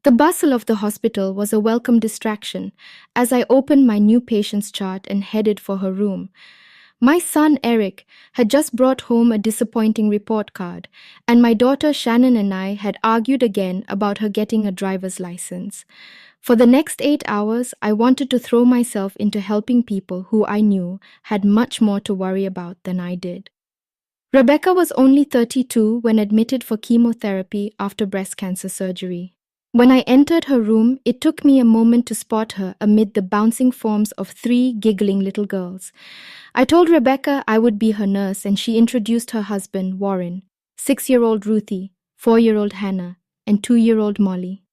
The bustle of the hospital was a welcome distraction as I opened my new patient's chart and headed for her room. My son Eric had just brought home a disappointing report card, and my daughter Shannon and I had argued again about her getting a driver's license. For the next 8 hours, I wanted to throw myself into helping people who I knew had much more to worry about than I did. Rebecca was only 32 when admitted for chemotherapy after breast cancer surgery. When I entered her room, it took me a moment to spot her amid the bouncing forms of 3 giggling little girls. I told Rebecca I would be her nurse, and she introduced her husband, Warren, 6-year-old Ruthie, 4-year-old Hannah, and 2-year-old Molly.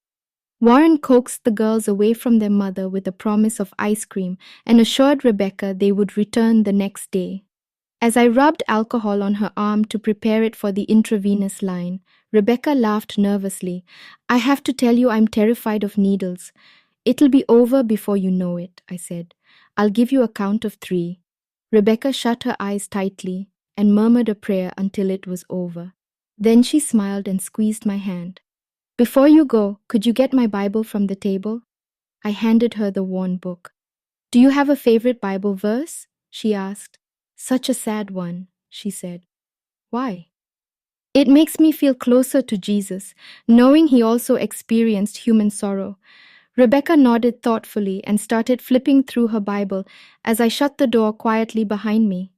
Warren coaxed the girls away from their mother with a promise of ice cream and assured Rebecca they would return the next day. As I rubbed alcohol on her arm to prepare it for the intravenous line, Rebecca laughed nervously. "I have to tell you I'm terrified of needles. It'll be over before you know it," I said. "I'll give you a count of 3. Rebecca shut her eyes tightly and murmured a prayer until it was over. Then she smiled and squeezed my hand. "Before you go, could you get my Bible from the table?" I handed her the worn book. "Do you have a favorite Bible verse?" she asked. "Such a sad one," she said. "Why?" "It makes me feel closer to Jesus, knowing he also experienced human sorrow." Rebecca nodded thoughtfully and started flipping through her Bible as I shut the door quietly behind me.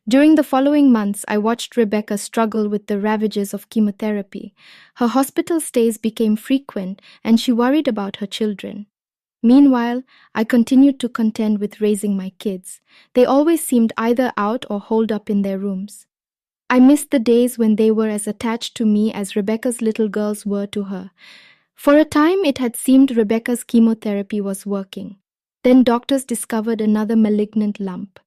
During the following months, I watched Rebecca struggle with the ravages of chemotherapy. Her hospital stays became frequent, and she worried about her children. Meanwhile, I continued to contend with raising my kids. They always seemed either out or holed up in their rooms. I missed the days when they were as attached to me as Rebecca's little girls were to her. For a time, it had seemed Rebecca's chemotherapy was working. Then doctors discovered another malignant lump.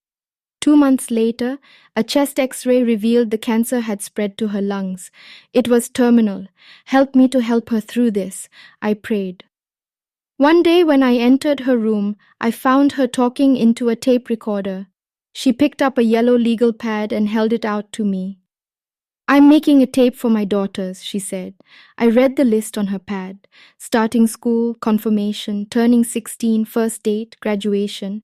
2 months later, a chest X-ray revealed the cancer had spread to her lungs. It was terminal. "Help me to help her through this," I prayed. One day when I entered her room, I found her talking into a tape recorder. She picked up a yellow legal pad and held it out to me. "I'm making a tape for my daughters," she said. I read the list on her pad. Starting school, confirmation, turning 16, first date, graduation.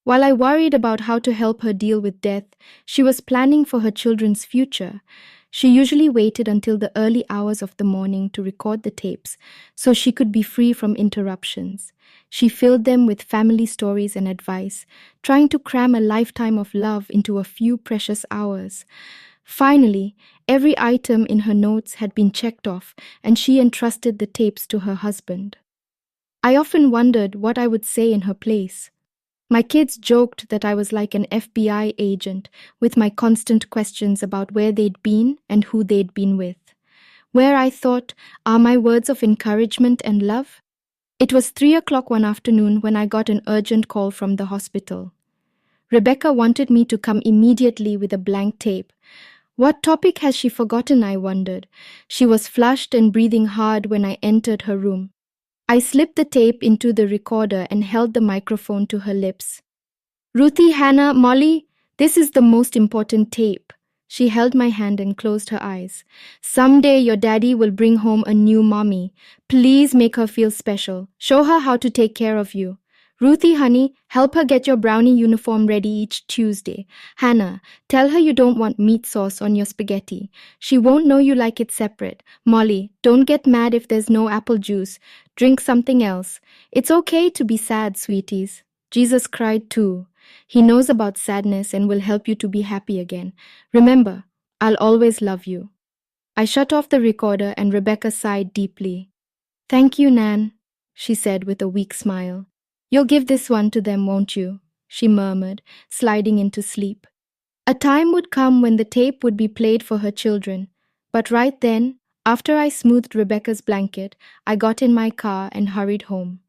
While I worried about how to help her deal with death, she was planning for her children's future. She usually waited until the early hours of the morning to record the tapes so she could be free from interruptions. She filled them with family stories and advice, trying to cram a lifetime of love into a few precious hours. Finally, every item in her notes had been checked off, and she entrusted the tapes to her husband. I often wondered what I would say in her place. My kids joked that I was like an FBI agent, with my constant questions about where they'd been and who they'd been with. Where, I thought, are my words of encouragement and love? It was 3 o'clock one afternoon when I got an urgent call from the hospital. Rebecca wanted me to come immediately with a blank tape. What topic has she forgotten, I wondered. She was flushed and breathing hard when I entered her room. I slipped the tape into the recorder and held the microphone to her lips. "Ruthie, Hannah, Molly, this is the most important tape." She held my hand and closed her eyes. "Someday your daddy will bring home a new mommy. Please make her feel special. Show her how to take care of you. Ruthie, honey, help her get your brownie uniform ready each Tuesday. Hannah, tell her you don't want meat sauce on your spaghetti. She won't know you like it separate. Molly, don't get mad if there's no apple juice. Drink something else. It's okay to be sad, sweeties. Jesus cried too. He knows about sadness and will help you to be happy again. Remember, I'll always love you." I shut off the recorder and Rebecca sighed deeply. "Thank you, Nan," she said with a weak smile. "You'll give this one to them, won't you?" she murmured, sliding into sleep. A time would come when the tape would be played for her children. But right then, after I smoothed Rebecca's blanket, I got in my car and hurried home.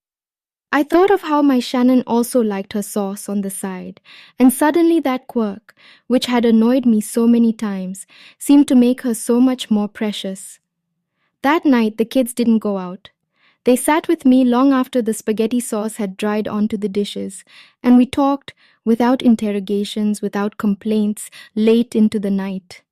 I thought of how my Shannon also liked her sauce on the side, and suddenly that quirk, which had annoyed me so many times, seemed to make her so much more precious. That night, the kids didn't go out. They sat with me long after the spaghetti sauce had dried onto the dishes, and we talked, without interrogations, without complaints, late into the night.